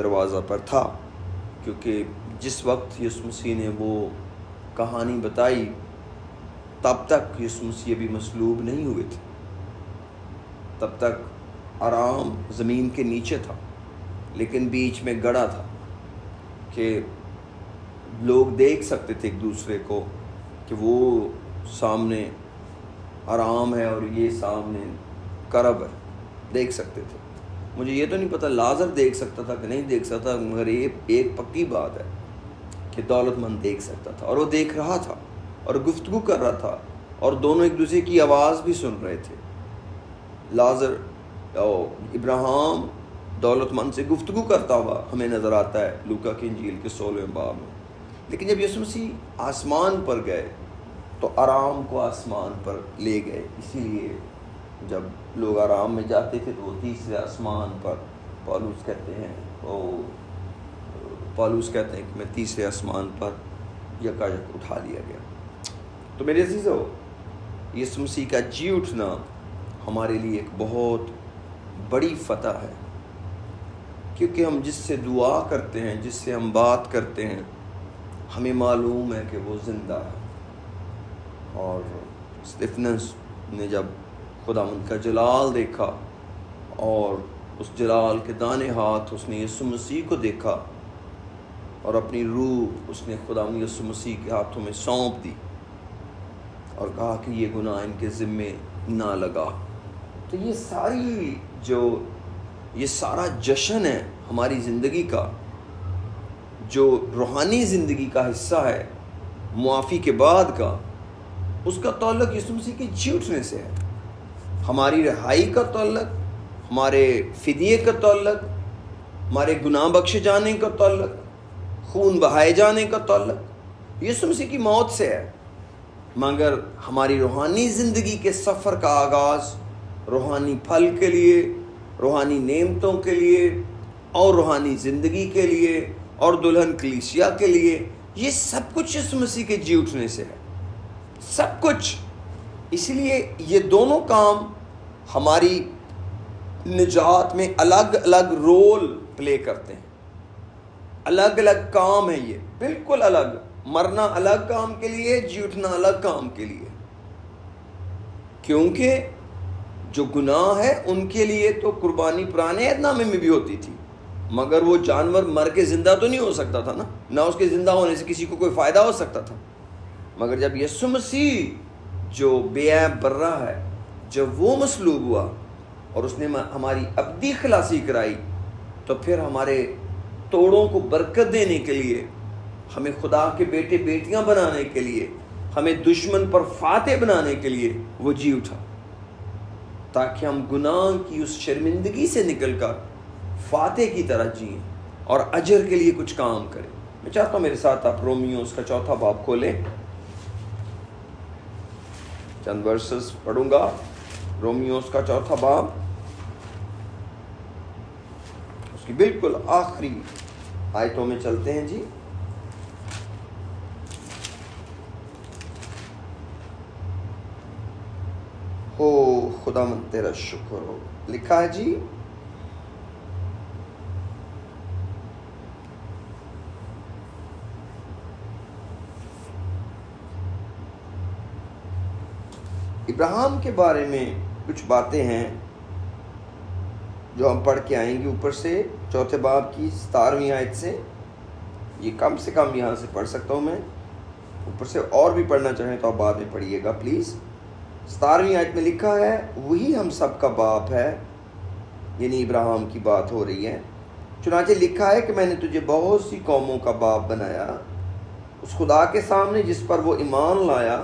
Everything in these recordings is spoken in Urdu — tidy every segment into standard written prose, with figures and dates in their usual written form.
دروازہ پر تھا، کیونکہ جس وقت یسوع مسیح نے وہ کہانی بتائی تب تک یسوع مسیح ابھی مصلوب نہیں ہوئے تھے، تب تک آرام زمین کے نیچے تھا، لیکن بیچ میں گڑھا تھا کہ لوگ دیکھ سکتے تھے ایک دوسرے کو کہ وہ سامنے آرام ہے اور یہ سامنے کرب ہے، دیکھ سکتے تھے۔ مجھے یہ تو نہیں پتہ لازر دیکھ سکتا تھا کہ نہیں دیکھ سکتا، مگر ایک پکی بات ہے کہ دولت مند دیکھ سکتا تھا، اور وہ دیکھ رہا تھا اور گفتگو کر رہا تھا، اور دونوں ایک دوسرے کی آواز بھی سن رہے تھے۔ لازر ابراہیم دولت مند سے گفتگو کرتا ہوا ہمیں نظر آتا ہے لوکا کی انجیل کے 16ویں باب میں، لیکن جب یسوع مسیح آسمان پر گئے تو آرام کو آسمان پر لے گئے۔ اسی لیے جب لوگ آرام میں جاتے تھے تو وہ تیسرے آسمان پر، پالوس کہتے ہیں کہ میں تیسرے آسمان پر یکایک اٹھا لیا گیا۔ تو میرے عزیزو، یسوع مسیح کا جی اٹھنا ہمارے لیے ایک بہت بڑی فتح ہے، کیونکہ ہم جس سے دعا کرتے ہیں، جس سے ہم بات کرتے ہیں، ہمیں معلوم ہے کہ وہ زندہ ہے۔ اور استفنس نے جب خداوند کا جلال دیکھا اور اس جلال کے دانے ہاتھ اس نے یسوع مسیح کو دیکھا اور اپنی روح اس نے خداوند یسوع مسیح کے ہاتھوں میں سونپ دی اور کہا کہ یہ گناہ ان کے ذمے نہ لگا۔ تو یہ سارا جشن ہے ہماری زندگی کا، جو روحانی زندگی کا حصہ ہے معافی کے بعد کا، اس کا تعلق یسوع مسیح کے جی اٹھنے سے ہے۔ ہماری رہائی کا تعلق، ہمارے فدیے کا تعلق، ہمارے گناہ بخشے جانے کا تعلق، خون بہائے جانے کا تعلق یسوع مسیح کی موت سے ہے۔ مگر ہماری روحانی زندگی کے سفر کا آغاز روحانی پھل کے لیے، روحانی نعمتوں کے لیے اور روحانی زندگی کے لیے اور دلہن کلیسیا کے لیے، یہ سب کچھ یسوع مسیح کے جی اٹھنے سے ہے، سب کچھ۔ اس لیے یہ دونوں کام ہماری نجات میں الگ الگ رول پلے کرتے ہیں، الگ الگ کام ہے، یہ بالکل الگ، مرنا الگ کام کے لیے، جی اٹھنا الگ کام کے لیے۔ کیونکہ جو گناہ ہے ان کے لیے تو قربانی پرانے عہد نامے میں بھی ہوتی تھی، مگر وہ جانور مر کے زندہ تو نہیں ہو سکتا تھا نا، نہ اس کے زندہ ہونے سے کسی کو کوئی فائدہ ہو سکتا تھا۔ مگر جب یسوع مسیح جو بے عیب برہ ہے، جب وہ مصلوب ہوا اور اس نے ہماری ابدی خلاصی کرائی، تو پھر ہمارے توڑوں کو برکت دینے کے لیے، ہمیں خدا کے بیٹے بیٹیاں بنانے کے لیے، ہمیں دشمن پر فاتح بنانے کے لیے وہ جی اٹھا، تاکہ ہم گناہ کی اس شرمندگی سے نکل کر فاتح کی طرح جئیں اور اجر کے لیے کچھ کام کریں۔ میں چاہتا ہوں میرے ساتھ آپ رومیوز کا 4 باب کھولیں، چند ورسز پڑھوں گا۔ رومیوز کا 4 باب، اس کی بالکل آخری آیتوں میں چلتے ہیں جی۔ ہو خدا من تیرا شکر ہو، لکھا ہے جی، ابراہیم کے بارے میں کچھ باتیں ہیں جو ہم پڑھ کے آئیں گے اوپر سے 4 باب کی 17ویں آیت سے۔ یہ کم سے کم یہاں سے پڑھ سکتا ہوں میں، اوپر سے اور بھی پڑھنا چاہیں تو آپ بعد میں پڑھیے گا پلیز۔ 17ویں آیت میں لکھا ہے، وہی ہم سب کا باپ ہے، یعنی ابراہیم کی بات ہو رہی ہے۔ چنانچہ لکھا ہے کہ میں نے تجھے بہت سی قوموں کا باپ بنایا، اس خدا کے سامنے جس پر وہ ایمان لایا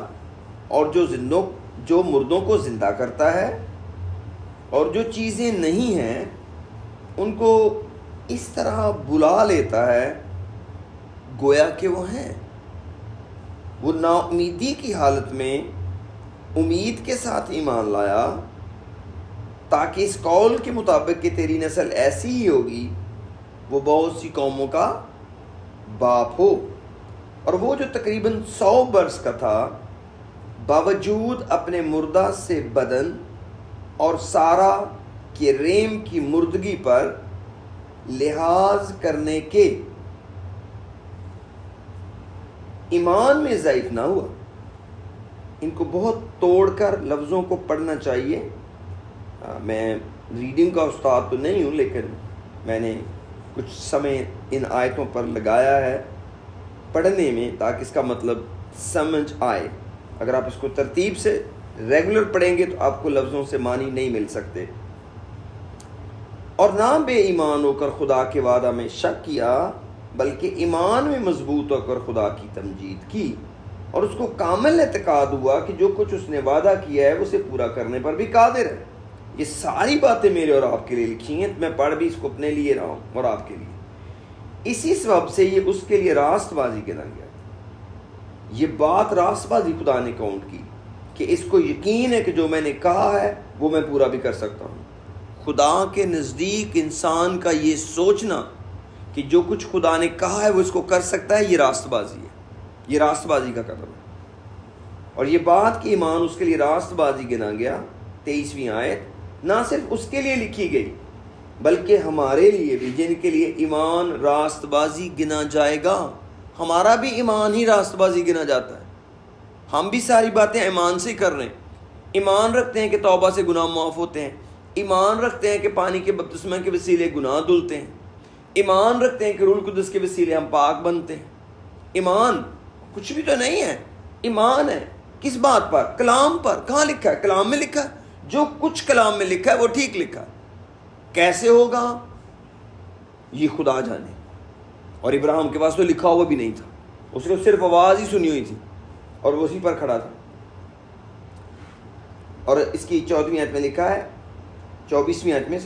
اور جو مردوں کو زندہ کرتا ہے اور جو چیزیں نہیں ہیں ان کو اس طرح بلا لیتا ہے گویا کہ وہ ہیں۔ وہ نا امیدی کی حالت میں امید کے ساتھ ایمان لایا، تاکہ اس قول کے مطابق کہ تیری نسل ایسی ہی ہوگی وہ بہت سی قوموں کا باپ ہو۔ اور وہ جو تقریباً 100 برس کا تھا، باوجود اپنے مردہ سے بدن اور سارا کے ریم کی مردگی پر لحاظ کرنے کے ایمان میں ضعیف نہ ہوا۔ ان کو بہت توڑ کر لفظوں کو پڑھنا چاہیے۔ میں ریڈنگ کا استاد تو نہیں ہوں، لیکن میں نے کچھ سمے ان آیتوں پر لگایا ہے پڑھنے میں، تاکہ اس کا مطلب سمجھ آئے۔ اگر آپ اس کو ترتیب سے ریگولر پڑھیں گے تو آپ کو لفظوں سے معنی نہیں مل سکتے۔ اور نہ بے ایمان ہو کر خدا کے وعدہ میں شک کیا، بلکہ ایمان میں مضبوط ہو کر خدا کی تمجید کی، اور اس کو کامل اعتقاد ہوا کہ جو کچھ اس نے وعدہ کیا ہے اسے پورا کرنے پر بھی قادر ہے۔ یہ ساری باتیں میرے اور آپ کے لیے لکھی ہیں، میں پڑھ بھی اس کو اپنے لیے رہا ہوں اور آپ کے لیے۔ اسی سبب سے یہ اس کے لیے راست بازی گنا گیا۔ یہ بات راست بازی خدا نے کاؤنٹ کی کہ اس کو یقین ہے کہ جو میں نے کہا ہے وہ میں پورا بھی کر سکتا ہوں۔ خدا کے نزدیک انسان کا یہ سوچنا کہ جو کچھ خدا نے کہا ہے وہ اس کو کر سکتا ہے، یہ راست بازی ہے، یہ راست بازی کا قدم ہے۔ اور یہ بات کہ ایمان اس کے لیے راست بازی گنا گیا، 23ویں آیت، نہ صرف اس کے لیے لکھی گئی بلکہ ہمارے لیے بھی، جن کے لیے ایمان راست بازی گنا جائے گا۔ ہمارا بھی ایمان ہی راست بازی گنا جاتا ہے۔ ہم بھی ساری باتیں ایمان سے کر رہے ہیں۔ ایمان رکھتے ہیں کہ توبہ سے گناہ معاف ہوتے ہیں، ایمان رکھتے ہیں کہ پانی کے بپتسمہ کے وسیلے گناہ دھلتے ہیں، ایمان رکھتے ہیں کہ روح القدس کے وسیلے ہم پاک بنتے ہیں۔ ایمان کچھ بھی تو نہیں ہے، ایمان ہے کس بات پر؟ کلام پر۔ کہاں لکھا ہے؟ کلام میں لکھا ہے۔ جو کچھ کلام میں لکھا ہے وہ ٹھیک لکھا ہے۔ کیسے ہوگا یہ خدا جانے۔ اور ابراہیم کے پاس تو لکھا ہوا بھی نہیں تھا، اس نے صرف آواز ہی سنی ہوئی تھی اور وہ اسی پر کھڑا تھا۔ اور اس کی 24ویں آیت میں لکھا ہے، 24ویں آیت میں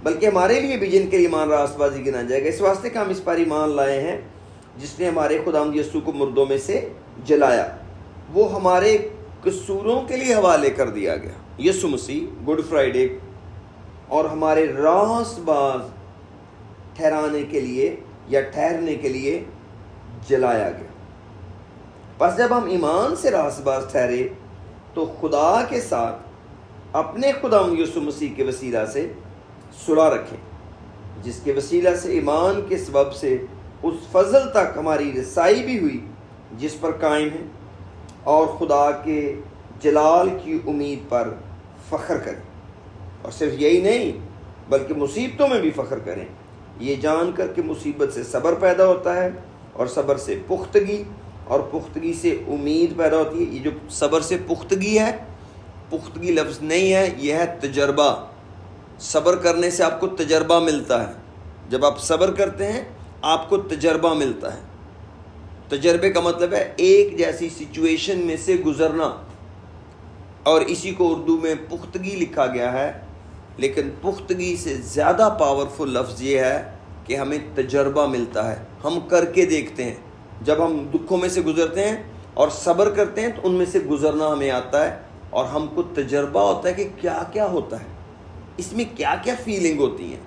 بلکہ ہمارے لیے بھی، جن کے لیے ایمان راست بازی گنا جائے گا، اس واسطے کہ ہم اس پر ایمان لائے ہیں جس نے ہمارے خداوند یسوع کو مردوں میں سے جلایا، وہ ہمارے قصوروں کے لیے حوالے کر دیا گیا، یسوع مسیح گڈ فرائیڈے، اور ہمارے راست باز ٹھہرانے کے لیے یا ٹھہرنے کے لیے جلایا گیا۔ پس جب ہم ایمان سے راست باز ٹھہرے تو خدا کے ساتھ اپنے خداوند یسوع مسیح کے وسیلہ سے صلح رکھیں، جس کے وسیلہ سے ایمان کے سبب سے اس فضل تک ہماری رسائی بھی ہوئی جس پر قائم ہیں، اور خدا کے جلال کی امید پر فخر کریں۔ اور صرف یہی نہیں بلکہ مصیبتوں میں بھی فخر کریں، یہ جان کر کہ مصیبت سے صبر پیدا ہوتا ہے، اور صبر سے پختگی، اور پختگی سے امید پیدا ہوتی ہے۔ یہ جو صبر سے پختگی ہے، پختگی لفظ نہیں ہے، یہ ہے تجربہ۔ صبر کرنے سے آپ کو تجربہ ملتا ہے۔ جب آپ صبر کرتے ہیں آپ کو تجربہ ملتا ہے۔ تجربے کا مطلب ہے ایک جیسی سچویشن میں سے گزرنا، اور اسی کو اردو میں پختگی لکھا گیا ہے، لیکن پختگی سے زیادہ پاورفل لفظ یہ ہے کہ ہمیں تجربہ ملتا ہے، ہم کر کے دیکھتے ہیں۔ جب ہم دکھوں میں سے گزرتے ہیں اور صبر کرتے ہیں تو ان میں سے گزرنا ہمیں آتا ہے، اور ہم کو تجربہ ہوتا ہے کہ کیا کیا ہوتا ہے، اس میں کیا کیا فیلنگ ہوتی ہیں،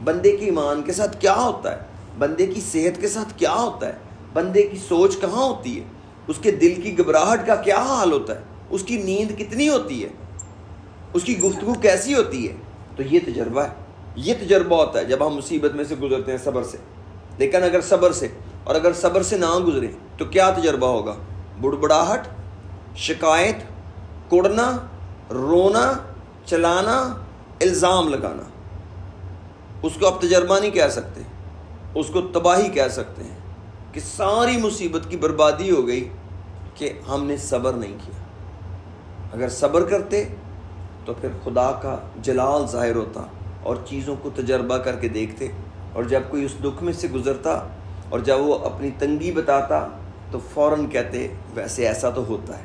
بندے کے ایمان کے ساتھ کیا ہوتا ہے، بندے کی صحت کے ساتھ کیا ہوتا ہے، بندے کی سوچ کہاں ہوتی ہے، اس کے دل کی گھبراہٹ کا کیا حال ہوتا ہے، اس کی نیند کتنی ہوتی ہے، اس کی گفتگو کیسی ہوتی ہے۔ تو یہ تجربہ ہے، یہ تجربہ ہوتا ہے جب ہم مصیبت میں سے گزرتے ہیں صبر سے۔ لیکن اگر صبر سے نہ گزریں تو کیا تجربہ ہوگا؟ بڑبڑاہٹ، شکایت، کڑنا، رونا، چلانا، الزام لگانا۔ اس کو آپ تجربہ نہیں کہہ سکتے، اس کو تباہی کہہ سکتے ہیں کہ ساری مصیبت کی بربادی ہو گئی کہ ہم نے صبر نہیں کیا۔ اگر صبر کرتے تو پھر خدا کا جلال ظاہر ہوتا اور چیزوں کو تجربہ کر کے دیکھتے، اور جب کوئی اس دکھ میں سے گزرتا اور جب وہ اپنی تنگی بتاتا تو فوراً کہتے ویسے ایسا تو ہوتا ہے،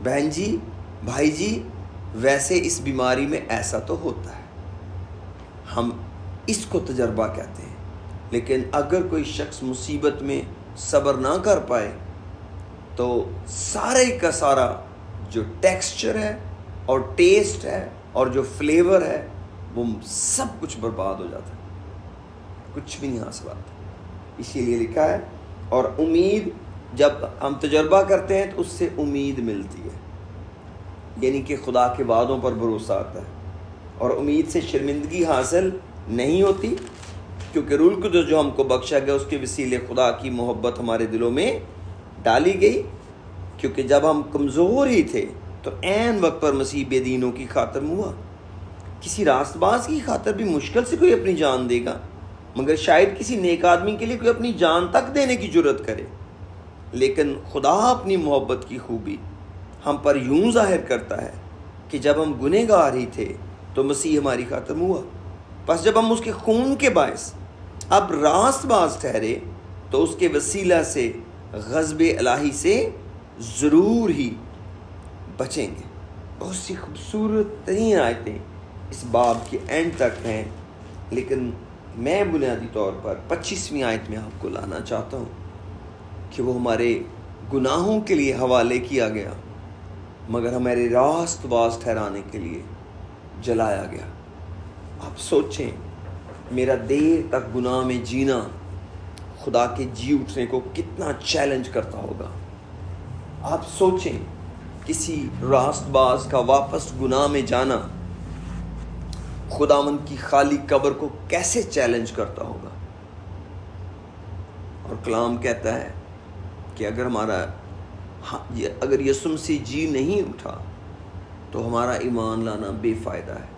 بہن جی، بھائی جی، ویسے اس بیماری میں ایسا تو ہوتا ہے۔ ہم اس کو تجربہ کہتے ہیں۔ لیکن اگر کوئی شخص مصیبت میں صبر نہ کر پائے تو سارے کا سارا جو ٹیکسچر ہے اور ٹیسٹ ہے اور جو فلیور ہے وہ سب کچھ برباد ہو جاتا ہے، کچھ بھی نہیں حاصل آتا۔ اسی لیے لکھا ہے، اور امید، جب ہم تجربہ کرتے ہیں تو اس سے امید ملتی ہے، یعنی کہ خدا کے وعدوں پر بھروسہ آتا ہے، اور امید سے شرمندگی حاصل نہیں ہوتی، کیونکہ روح القدس جو ہم کو بخشا گیا اس کے وسیلے خدا کی محبت ہمارے دلوں میں ڈالی گئی، کیونکہ جب ہم کمزور ہی تھے تو عین وقت پر مسیح بے دینوں کی خاطر ہوا۔ کسی راست باز کی خاطر بھی مشکل سے کوئی اپنی جان دے گا، مگر شاید کسی نیک آدمی کے لیے کوئی اپنی جان تک دینے کی جرت کرے۔ لیکن خدا اپنی محبت کی خوبی ہم پر یوں ظاہر کرتا ہے کہ جب ہم گنہگار ہی تھے تو مسیح ہماری خاطر ہوا، پس جب ہم اس کے خون کے باعث اب راست باز ٹھہرے تو اس کے وسیلہ سے غضب الہی سے ضرور ہی بچیں گے۔ بہت سی خوبصورت ترین آیتیں اس باب کے اینڈ تک ہیں، لیکن میں بنیادی طور پر 25ویں آیت میں آپ کو لانا چاہتا ہوں کہ وہ ہمارے گناہوں کے لیے حوالے کیا گیا، مگر ہمارے راست باز ٹھہرانے کے لیے جلایا گیا۔ آپ سوچیں، میرا دیر تک گناہ میں جینا خدا کے جی اٹھنے کو کتنا چیلنج کرتا ہوگا۔ آپ سوچیں، کسی راست باز کا واپس گناہ میں جانا خداوند کی خالی قبر کو کیسے چیلنج کرتا ہوگا۔ اور کلام کہتا ہے کہ اگر یسوع مسیح جی نہیں اٹھا تو ہمارا ایمان لانا بے فائدہ ہے۔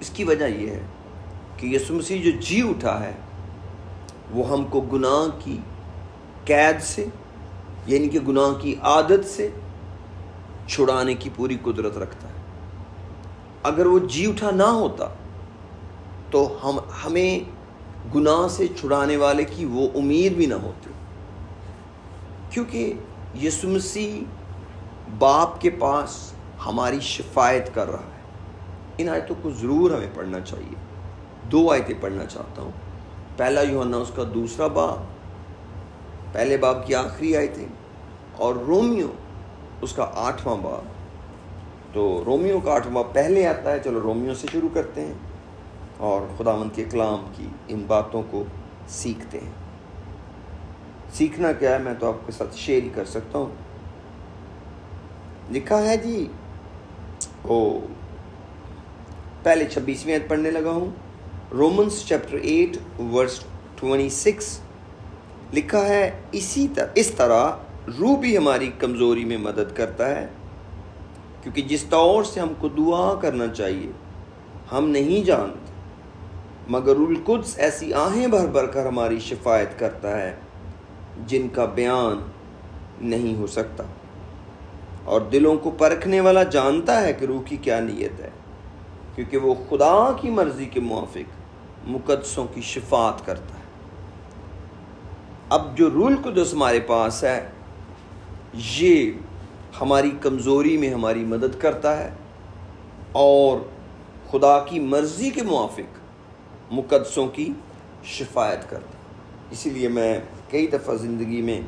اس کی وجہ یہ ہے کہ یسوع مسیح جو جی اٹھا ہے وہ ہم کو گناہ کی قید سے، یعنی کہ گناہ کی عادت سے چھڑانے کی پوری قدرت رکھتا ہے۔ اگر وہ جی اٹھا نہ ہوتا تو ہمیں گناہ سے چھڑانے والے کی وہ امید بھی نہ ہوتی، کیونکہ یسوع مسیح باپ کے پاس ہماری شفاعت کر رہا ہے۔ ان آیتوں کو ضرور ہمیں پڑھنا چاہیے۔ 2 آیتیں پڑھنا چاہتا ہوں۔ پہلا یوحنا اس کا 2 باب، پہلے باب کی آخری آیتیں، اور رومیو اس کا 8واں باب۔ تو رومیو کا 8واں باب پہلے آتا ہے، چلو رومیو سے شروع کرتے ہیں اور خداوند کے کلام کی ان باتوں کو سیکھتے ہیں۔ سیکھنا کیا ہے میں تو آپ کے ساتھ شیئر ہی کر سکتا ہوں۔ لکھا ہے جی، پہلے 26ویں آیت پڑھنے لگا ہوں۔ رومنس چیپٹر 8 ورس 26 لکھا ہے، اس طرح روح بھی ہماری کمزوری میں مدد کرتا ہے، کیونکہ جس طور سے ہم کو دعا کرنا چاہیے ہم نہیں جانتے، مگر روح القدس ایسی آہیں بھر بھر کر ہماری شفاعت کرتا ہے جن کا بیان نہیں ہو سکتا، اور دلوں کو پرکھنے والا جانتا ہے کہ روح کی کیا نیت ہے، کیونکہ وہ خدا کی مرضی کے موافق مقدسوں کی شفاعت کرتا ہے۔ اب جو روح القدس ہمارے پاس ہے یہ ہماری کمزوری میں ہماری مدد کرتا ہے اور خدا کی مرضی کے موافق مقدسوں کی شفاعت کرتا ہے۔ اسی لیے میں کئی دفعہ زندگی میں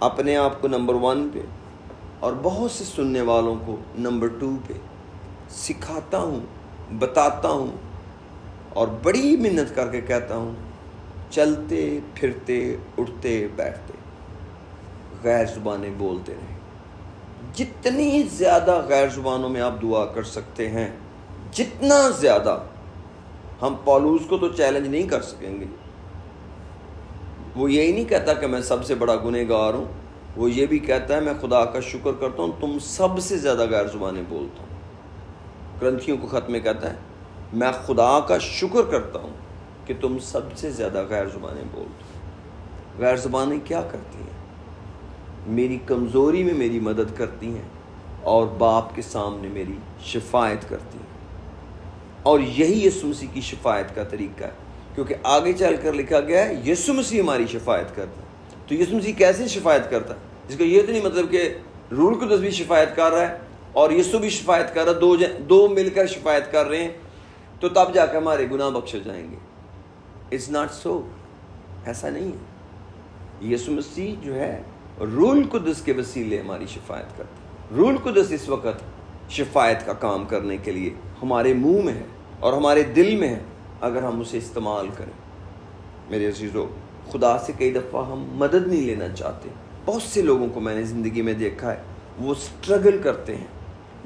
اپنے آپ کو نمبر 1 پہ اور بہت سے سننے والوں کو نمبر 2 پہ سکھاتا ہوں، بتاتا ہوں، اور بڑی محنت کر کے کہتا ہوں، چلتے پھرتے اٹھتے بیٹھتے غیر زبانیں بولتے رہیں۔ جتنی زیادہ غیر زبانوں میں آپ دعا کر سکتے ہیں، جتنا زیادہ، ہم پولوس کو تو چیلنج نہیں کر سکیں گے۔ وہ یہی نہیں کہتا کہ میں سب سے بڑا گنہگار ہوں، وہ یہ بھی کہتا ہے میں خدا کا شکر کرتا ہوں تم سب سے زیادہ غیر زبانیں بولتا ہوں۔ کرنتھیوں کو خط میں کہتا ہے میں خدا کا شکر کرتا ہوں کہ تم سب سے زیادہ غیر زبانیں بولتے ہو۔ غیر زبانیں کیا کرتی ہیں؟ میری کمزوری میں میری مدد کرتی ہیں اور باپ کے سامنے میری شفاعت کرتی ہیں، اور یہی یسوع مسیح کی شفاعت کا طریقہ ہے، کیونکہ آگے چل کر لکھا گیا ہے یسوع مسیح ہماری شفاعت کرتا ہے۔ تو یسوع مسیح کیسے شفاعت کرتا ہے؟ اس کا یہ تو نہیں مطلب کہ روح القدس بھی شفاعت کر رہا ہے اور یسوع بھی شفاعت کر رہا ہے، دو مل کر شفاعت کر رہے ہیں تو تب جا کے ہمارے گناہ بخشے جائیں گے۔ اٹس ناٹ سو، ایسا نہیں ہے۔ یسوع مسیح جو ہے روح القدس کے وسیلے ہماری شفاعت کرتا ہے۔ روح القدس اس وقت شفاعت کا کام کرنے کے لیے ہمارے منہ میں ہے اور ہمارے دل میں ہے اگر ہم اسے استعمال کریں۔ میرے عزیزو، خدا سے کئی دفعہ ہم مدد نہیں لینا چاہتے۔ بہت سے لوگوں کو میں نے زندگی میں دیکھا ہے، وہ سٹرگل کرتے ہیں۔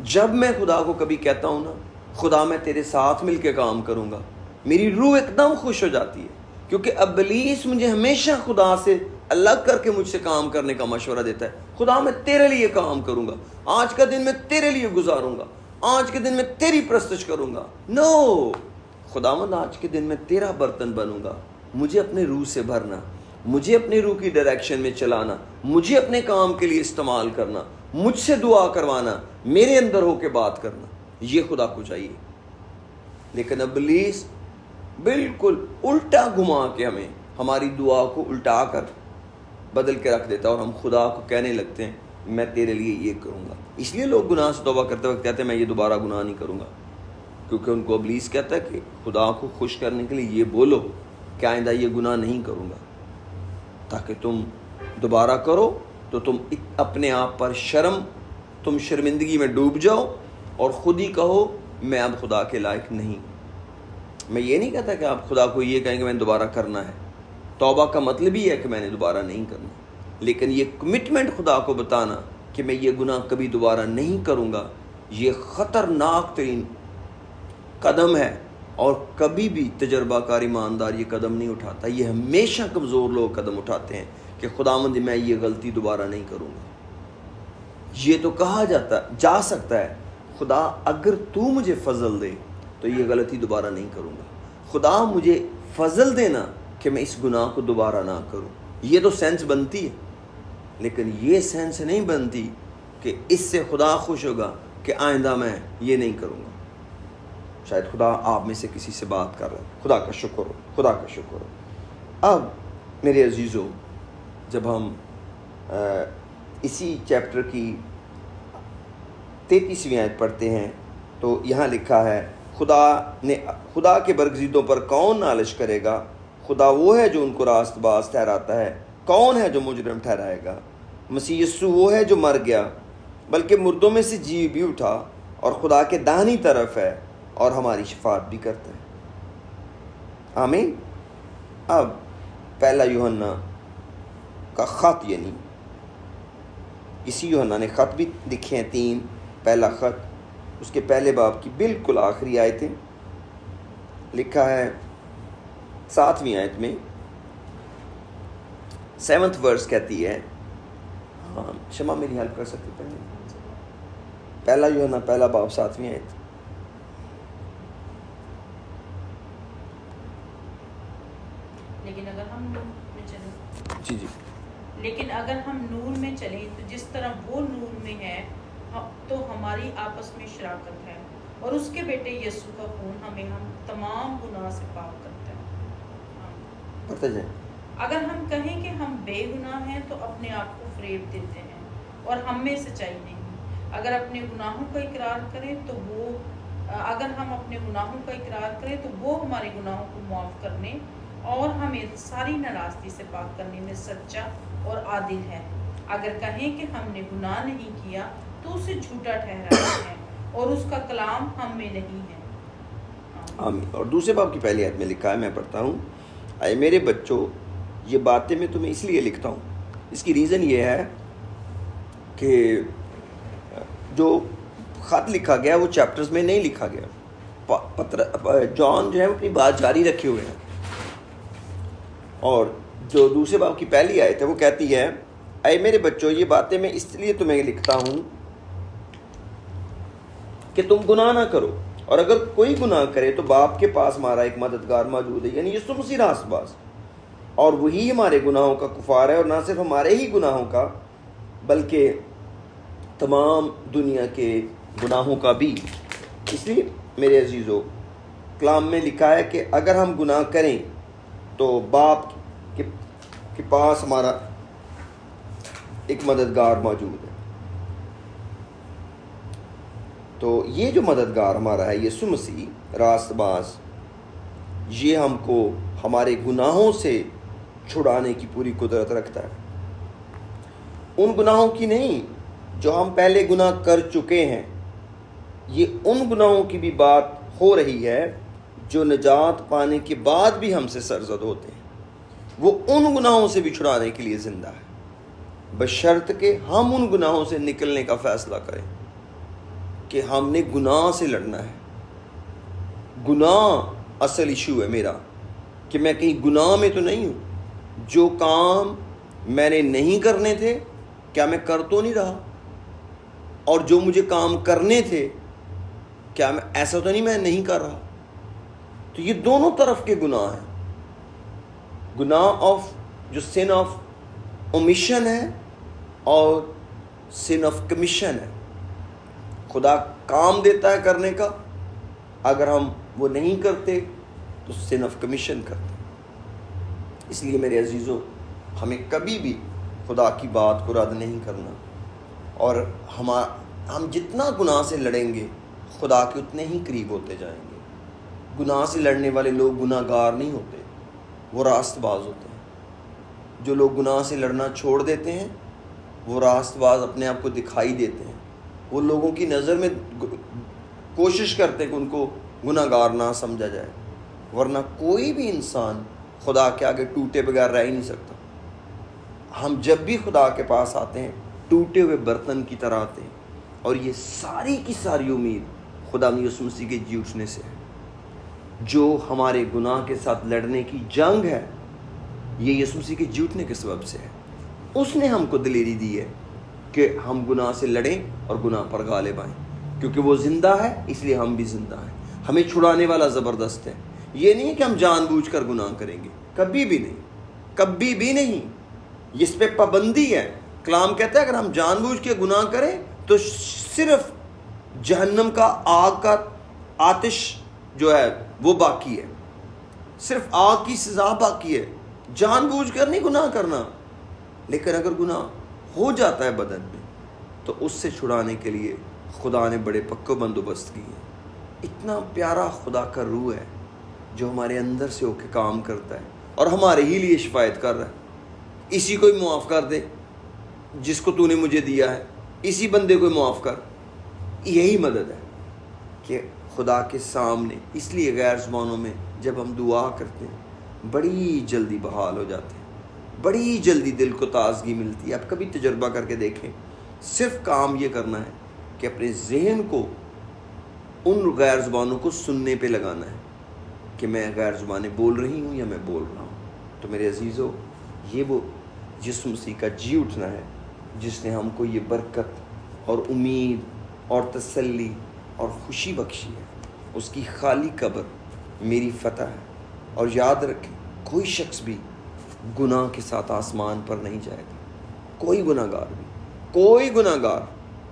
جب میں خدا کو کبھی کہتا ہوں نا خدا میں تیرے ساتھ مل کے کام کروں گا، میری روح ایک دم خوش ہو جاتی ہے، کیونکہ ابلیس مجھے ہمیشہ خدا سے الگ کر کے مجھ سے کام کرنے کا مشورہ دیتا ہے. خدا میں تیرے لیے کام کروں گا, آج کا دن میں تیرے لیے گزاروں گا, آج کے دن میں تیری پرستش کروں گا. نو, خداوند آج کے دن میں تیرا برتن بنوں گا. مجھے اپنے روح سے بھرنا, مجھے اپنے روح کی ڈائریکشن میں چلانا, مجھے اپنے کام کے لیے استعمال کرنا, مجھ سے دعا کروانا, میرے اندر ہو کے بات کرنا, یہ خدا کو چاہیے. لیکن ابلیس بالکل الٹا گھما کے ہماری دعا کو الٹا کر بدل کے رکھ دیتا ہے, اور ہم خدا کو کہنے لگتے ہیں میں تیرے لیے یہ کروں گا. اس لیے لوگ گناہ سے توبہ کرتے وقت کہتے ہیں میں یہ دوبارہ گناہ نہیں کروں گا, کیونکہ ان کو ابلیس کہتا ہے کہ خدا کو خوش کرنے کے لیے یہ بولو کہ آئندہ یہ گناہ نہیں کروں گا, تاکہ تم دوبارہ کرو تو تم اپنے آپ پر تم شرمندگی میں ڈوب جاؤ اور خود ہی کہو میں اب خدا کے لائق نہیں. میں یہ نہیں کہتا کہ آپ خدا کو یہ کہیں کہ میں نے دوبارہ کرنا ہے. توبہ کا مطلب ہی ہے کہ میں نے دوبارہ نہیں کرنا, لیکن یہ کمٹمنٹ خدا کو بتانا کہ میں یہ گناہ کبھی دوبارہ نہیں کروں گا, یہ خطرناک ترین قدم ہے. اور کبھی بھی تجربہ کار ایماندار یہ قدم نہیں اٹھاتا. یہ ہمیشہ کمزور لوگ قدم اٹھاتے ہیں کہ خداوند میں یہ غلطی دوبارہ نہیں کروں گا. یہ تو کہا جا سکتا ہے خدا اگر تو مجھے فضل دے تو یہ غلطی دوبارہ نہیں کروں گا. خدا مجھے فضل دینا کہ میں اس گناہ کو دوبارہ نہ کروں. یہ تو سینس بنتی ہے, لیکن یہ سینس نہیں بنتی کہ اس سے خدا خوش ہوگا کہ آئندہ میں یہ نہیں کروں گا. شاید خدا آپ میں سے کسی سے بات کر رہا ہے. خدا کا شکر ہو, خدا کا شکر ہو. اب میرے عزیزو, جب ہم اسی چیپٹر کی 33ویں آیت پڑھتے ہیں تو یہاں لکھا ہے خدا کے برگزیدوں پر کون نالش کرے گا؟ خدا وہ ہے جو ان کو راست باز ٹھہراتا ہے. کون ہے جو مجرم ٹھہرائے گا؟ مسیح یسوع وہ ہے جو مر گیا بلکہ مردوں میں سے جی بھی اٹھا اور خدا کے داہنی طرف ہے اور ہماری شفاعت بھی کرتا ہے. آمین. اب پہلا یوحنا کا خط, یعنی اسی یوحنا نے خط بھی لکھے ہیں 3. پہلا خط, اس کے پہلے باب کی بالکل آخری آیتیں لکھا ہے 7ویں آیت میں 7th ورس کہتی ہے. ہاں شمع میری ہیلپ کر سکتی پڑھنے. پہلا یوحنا پہلا باب 7ویں آیت. لیکن اگر ہم نور میں چلیں جی لیکن اگر ہم نور میں چلیں تو جس طرح وہ نور میں ہے تو ہماری آپس میں شراکت ہے, اور اس کے بیٹے یسوع کا خون ہم تمام گناہ سے پاک کرتا ہے. پڑھتے جائیں. اگر ہم کہیں کہ ہم بے گناہ ہیں تو اپنے آپ کو فریب دیتے ہیں اور ہم میں سچائی نہیں. اگر ہم اپنے گناہوں کا اقرار کریں تو وہ ہمارے گناہوں کو معاف کرنے اور ہمیں ساری ناراستی سے پاک کرنے میں سچا اور عادل ہے. اگر کہیں کہ ہم نے گناہ نہیں کیا تو اسے جھوٹا ٹھہراتے ہیں اور اس کا کلام ہم میں نہیں ہے. آمین. اور دوسرے باب کی پہلی آیت میں لکھا ہے, میں پڑھتا ہوں. اے میرے بچوں, یہ باتیں میں تمہیں اس لیے لکھتا ہوں. اس کی ریزن یہ ہے کہ جو خط لکھا گیا وہ چیپٹرز میں نہیں لکھا گیا. جان جو ہے اپنی بات جاری رکھے ہوئے ہیں, اور جو دوسرے باب کی پہلی آیت ہے وہ کہتی ہے اے میرے بچوں, یہ باتیں میں اس لیے تمہیں لکھتا ہوں کہ تم گناہ نہ کرو, اور اگر کوئی گناہ کرے تو باپ کے پاس ہمارا ایک مددگار موجود ہے, یعنی یسوع مسیح راست باز, اور وہی ہمارے گناہوں کا کفار ہے, اور نہ صرف ہمارے ہی گناہوں کا بلکہ تمام دنیا کے گناہوں کا بھی. اس لیے میرے عزیزو, کلام میں لکھا ہے کہ اگر ہم گناہ کریں تو باپ کے پاس ہمارا ایک مددگار موجود ہے. تو یہ جو مددگار ہمارا ہے یسوع مسیح راست باز, یہ ہم کو ہمارے گناہوں سے چھڑانے کی پوری قدرت رکھتا ہے. ان گناہوں کی نہیں جو ہم پہلے گناہ کر چکے ہیں, یہ ان گناہوں کی بھی بات ہو رہی ہے جو نجات پانے کے بعد بھی ہم سے سرزد ہوتے ہیں. وہ ان گناہوں سے بھی چھڑانے کے لیے زندہ ہے, بشرط کہ ہم ان گناہوں سے نکلنے کا فیصلہ کریں کہ ہم نے گناہ سے لڑنا ہے. گناہ اصل ایشو ہے میرا, کہ میں کہیں گناہ میں تو نہیں ہوں. جو کام میں نے نہیں کرنے تھے کیا میں کر تو نہیں رہا؟ اور جو مجھے کام کرنے تھے کیا میں ایسا تو نہیں میں نہیں کر رہا؟ تو یہ دونوں طرف کے گناہ ہیں. گناہ جو سن آف اومیشن ہے اور سن آف کمیشن ہے. خدا کام دیتا ہے کرنے کا، اگر ہم وہ نہیں کرتے تو سن آف کمیشن کرتے. اس لیے میرے عزیزوں، ہمیں کبھی بھی خدا کی بات کو رد نہیں کرنا، اور ہم جتنا گناہ سے لڑیں گے خدا کے اتنے ہی قریب ہوتے جائیں گے. گناہ سے لڑنے والے لوگ گناہ گار نہیں ہوتے، وہ راست باز ہوتے ہیں. جو لوگ گناہ سے لڑنا چھوڑ دیتے ہیں وہ راست باز اپنے آپ کو دکھائی دیتے ہیں. وہ لوگوں کی نظر میں کوشش کرتے ہیں کہ ان کو گناہ گار نہ سمجھا جائے، ورنہ کوئی بھی انسان خدا کے آگے ٹوٹے بغیر رہ ہی نہیں سکتا. ہم جب بھی خدا کے پاس آتے ہیں ٹوٹے ہوئے برتن کی طرح آتے ہیں، اور یہ ساری کی ساری امید خدا یسوع مسیح کے جی اٹھنے سے ہے. جو ہمارے گناہ کے ساتھ لڑنے کی جنگ ہے یہ یسوع مسیح کے جی اٹھنے کے سبب سے ہے. اس نے ہم کو دلیری دی ہے کہ ہم گناہ سے لڑیں اور گناہ پر غالب آئیں، کیونکہ وہ زندہ ہے اس لیے ہم بھی زندہ ہیں. ہمیں چھڑانے والا زبردست ہے. یہ نہیں کہ ہم جان بوجھ کر گناہ کریں گے، کبھی بھی نہیں، کبھی بھی نہیں. اس پہ پابندی ہے. کلام کہتا ہے اگر ہم جان بوجھ کے گناہ کریں تو صرف جہنم کا آگ کا آتش جو ہے وہ باقی ہے، صرف آگ کی سزا باقی ہے. جان بوجھ کر نہیں گناہ کرنا. لیکن اگر گناہ ہو جاتا ہے بدن میں تو اس سے چھڑانے کے لیے خدا نے بڑے پکے بندوبست کیے ہیں. اتنا پیارا خدا کا روح ہے جو ہمارے اندر سے ہو کے کام کرتا ہے اور ہمارے ہی لیے شفایت کر رہا ہے. اسی کو ہی معاف کر دے جس کو تو نے مجھے دیا ہے، اسی بندے کو معاف کر. یہی مدد ہے کہ خدا کے سامنے. اس لیے غیر زبانوں میں جب ہم دعا کرتے ہیں بڑی جلدی بحال ہو جاتے ہیں، بڑی جلدی دل کو تازگی ملتی ہے. آپ کبھی تجربہ کر کے دیکھیں. صرف کام یہ کرنا ہے کہ اپنے ذہن کو ان غیر زبانوں کو سننے پہ لگانا ہے کہ میں غیر زبانیں بول رہی ہوں یا میں بول رہا ہوں. تو میرے عزیزو، یہ وہ یسوع مسیح کا جی اٹھنا ہے جس نے ہم کو یہ برکت اور امید اور تسلی اور خوشی بخشی ہے. اس کی خالی قبر میری فتح ہے. اور یاد رکھیں کوئی شخص بھی گناہ کے ساتھ آسمان پر نہیں جائے گا. کوئی گناہ گار بھی، کوئی گناہ گار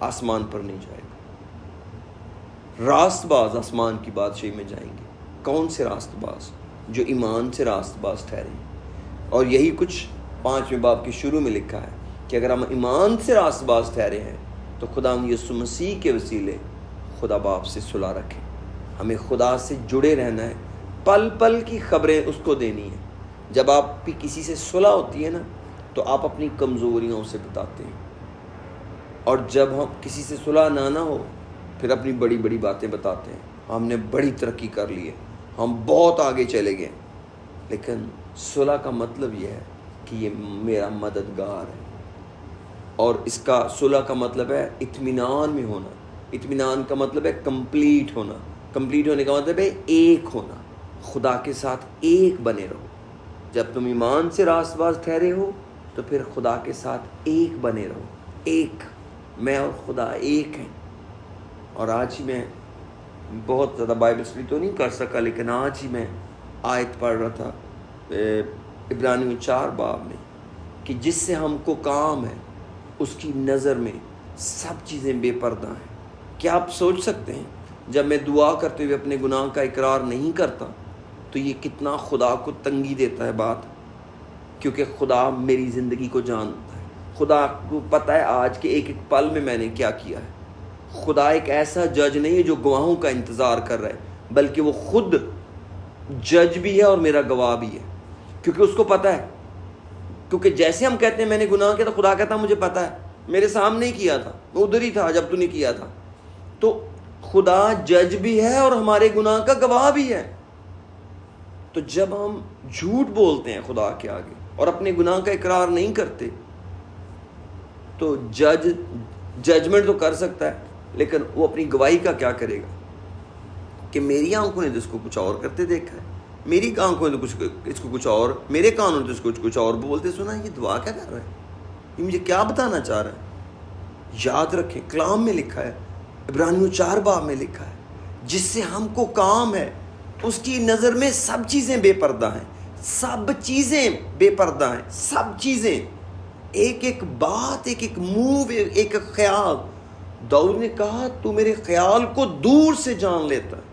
آسمان پر نہیں جائے گا. راست باز آسمان کی بادشاہی میں جائیں گے. کون سے راست باز؟ جو ایمان سے راست باز ٹھہرے. اور یہی کچھ 5ویں باب کے شروع میں لکھا ہے کہ اگر ہم ایمان سے راست باز ٹھہرے ہیں تو خدا یسوع مسیح کے وسیلے خدا باپ سے صلح رکھیں. ہمیں خدا سے جڑے رہنا ہے. پل پل کی خبریں اس کو دینی ہیں. جب آپ بھی کسی سے صلح ہوتی ہے نا تو آپ اپنی کمزوریوں سے بتاتے ہیں، اور جب ہم کسی سے صلح نہ ہو پھر اپنی بڑی بڑی باتیں بتاتے ہیں. ہم نے بڑی ترقی کر لی ہے، ہم بہت آگے چلے گئے. لیکن صلح کا مطلب یہ ہے کہ یہ میرا مددگار ہے، اور اس کا صلح کا مطلب ہے اطمینان میں ہونا. اطمینان کا مطلب ہے کمپلیٹ ہونا. کمپلیٹ ہونے کا مطلب ہے ایک ہونا. خدا کے ساتھ ایک بنے رہو. جب تم ایمان سے راست باز ٹھہرے ہو تو پھر خدا کے ساتھ ایک بنے رہو. ایک، میں اور خدا ایک ہیں. اور آج ہی میں بہت زیادہ بائبل اسٹڈی تو نہیں کر سکا، لیکن آج ہی میں آیت پڑھ رہا تھا عبرانیوں 4 باب میں کہ جس سے ہم کو کام ہے اس کی نظر میں سب چیزیں بے پردہ ہیں. کیا آپ سوچ سکتے ہیں جب میں دعا کرتے ہوئے اپنے گناہ کا اقرار نہیں کرتا تو یہ کتنا خدا کو تنگی دیتا ہے بات، کیونکہ خدا میری زندگی کو جانتا ہے. خدا کو پتہ ہے آج کے ایک ایک پل میں نے کیا کیا ہے. خدا ایک ایسا جج نہیں ہے جو گواہوں کا انتظار کر رہا ہے، بلکہ وہ خود جج بھی ہے اور میرا گواہ بھی ہے. کیونکہ اس کو پتہ ہے، کیونکہ جیسے ہم کہتے ہیں میں نے گناہ کیا تو خدا کہتا مجھے پتہ ہے، میرے سامنے ہی کیا تھا، میں ادھر ہی تھا جب تو نے کیا تھا. تو خدا جج بھی ہے اور ہمارے گناہ کا گواہ بھی ہے. تو جب ہم جھوٹ بولتے ہیں خدا کے آگے اور اپنے گناہ کا اقرار نہیں کرتے تو ججمنٹ تو کر سکتا ہے، لیکن وہ اپنی گواہی کا کیا کرے گا کہ میری آنکھوں نے جس کو کچھ اور کرتے دیکھا ہے، میری آنکھوں تو کچھ اس کو کچھ اور، میرے کانوں تو اس کو کچھ اور بولتے سنا. یہ دعا کیا کر رہا ہے؟ یہ مجھے کیا بتانا چاہ رہا ہے؟ یاد رکھیں کلام میں لکھا ہے، عبرانیوں 4 باب میں لکھا ہے، جس سے ہم کو کام ہے اس کی نظر میں سب چیزیں بے پردہ ہیں. سب چیزیں بے پردہ ہیں، سب چیزیں، ایک ایک بات، ایک ایک موو، ایک ایک خیال. داؤد نے کہا تو میرے خیال کو دور سے جان لیتا ہے.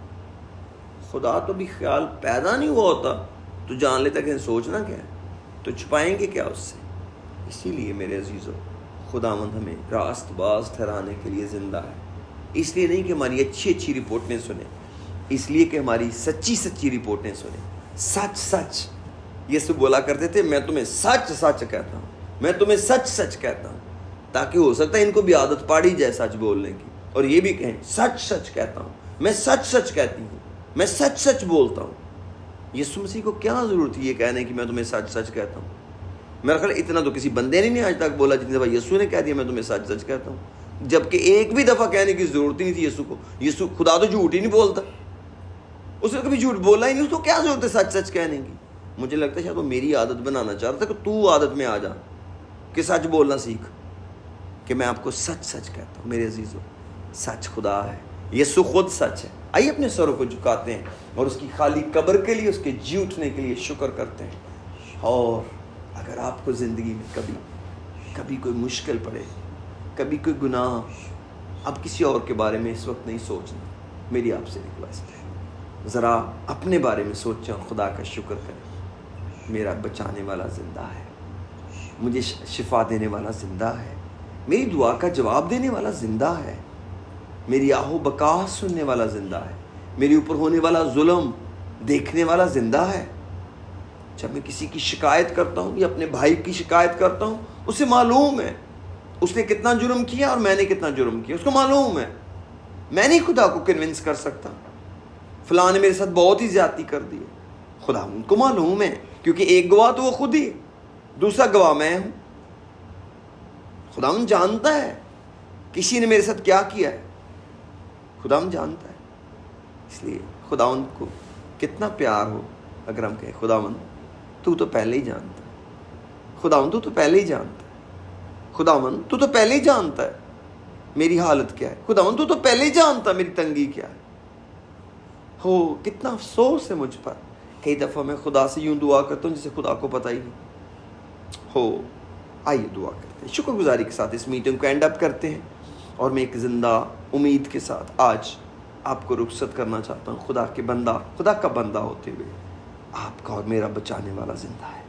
خدا تو بھی خیال پیدا نہیں ہوا ہوتا تو جان لیتا کہ سوچنا کیا ہے، تو چھپائیں گے کیا اس سے. اسی لیے میرے عزیزو خداوند ہمیں راست باز ٹھہرانے کے لیے زندہ ہے. اس لیے نہیں کہ ہماری اچھی اچھی رپورٹیں سنیں، اس لیے کہ ہماری سچی سچی رپورٹیں سنیں. سچ سچ یسوع بولا کرتے تھے، میں تمہیں سچ سچ کہتا ہوں، میں تمہیں سچ سچ کہتا ہوں، تاکہ ہو سکتا ہے ان کو بھی عادت پاڑی جائے سچ بولنے کی، اور یہ بھی کہیں سچ سچ کہتا ہوں، میں سچ سچ کہتی ہوں، میں سچ سچ بولتا ہوں. یسوع مسیح کو کیا ضرورت تھی یہ کہنے کی میں تمہیں سچ سچ کہتا ہوں؟ میرا خیال اتنا تو کسی بندے نے نہیں آج تک بولا جتنی دفعہ یسوع نے کہہ دیا میں تمہیں سچ سچ کہتا ہوں. جبکہ ایک بھی دفعہ کہنے کی ضرورت ہی نہیں تھی یسوع کو. یسوع خدا تو جھوٹ ہی نہیں بولتا، اس نے کبھی جھوٹ بولا ہی نہیں، اس کو کیا ضرورت ہے سچ سچ کہنے کی؟ مجھے لگتا ہے شاید وہ میری عادت بنانا چاہتا تھا کہ تو عادت میں آ جا کہ سچ بولنا سیکھ، کہ میں آپ کو سچ سچ کہتا ہوں. میرے عزیزو سچ خدا ہے، یسوع خود سچ ہے. آئیے اپنے سروں کو جھکاتے ہیں اور اس کی خالی قبر کے لیے، اس کے جی اٹھنے کے لیے شکر کرتے ہیں. اور اگر آپ کو زندگی میں کبھی کوئی مشکل پڑے، کبھی کوئی گناہ، اب کسی اور کے بارے میں اس وقت نہیں سوچنا. میری آپ سے ریکویسٹ ہے ذرا اپنے بارے میں سوچیں اور خدا کا شکر کریں. میرا بچانے والا زندہ ہے، مجھے شفا دینے والا زندہ ہے، میری دعا کا جواب دینے والا زندہ ہے، میری آہو بکاس سننے والا زندہ ہے، میرے اوپر ہونے والا ظلم دیکھنے والا زندہ ہے. جب میں کسی کی شکایت کرتا ہوں یا اپنے بھائی کی شکایت کرتا ہوں، اسے معلوم ہے اس نے کتنا جرم کیا اور میں نے کتنا جرم کیا. اس کو معلوم ہے. میں نہیں خدا کو کنونس کر سکتا فلاں نے میرے ساتھ بہت ہی زیادتی کر دی. خدا ان کو معلوم ہے، کیونکہ ایک گواہ تو وہ خود ہی، دوسرا گواہ میں ہوں. خدا ان جانتا ہے کسی نے میرے ساتھ کیا کیا ہے، خدا ان جانتا ہے. اس لیے خدا ان کو کتنا پیار ہو اگر ہم کہیں خدا ان تو پہلے ہی جانتا ہے، خدا ان تو پہلے ہی جانتا ہے، خدا ان تو پہلے ہی جانتا ہے میری حالت کیا ہے، خدا ان تو پہلے ہی جانتا ہے میری تنگی کیا ہے. ہو کتنا افسوس ہے مجھ پر، کئی دفعہ میں خدا سے یوں دعا کرتا ہوں جسے خدا کو پتہ ہی نہیں ہو. آئیے دعا کرتے ہیں، شکر گزاری کے ساتھ اس میٹنگ کو اینڈ اپ کرتے ہیں. اور میں ایک زندہ امید کے ساتھ آج آپ کو رخصت کرنا چاہتا ہوں. خدا کا بندہ ہوتے ہوئے آپ کا اور میرا بچانے والا زندہ ہے.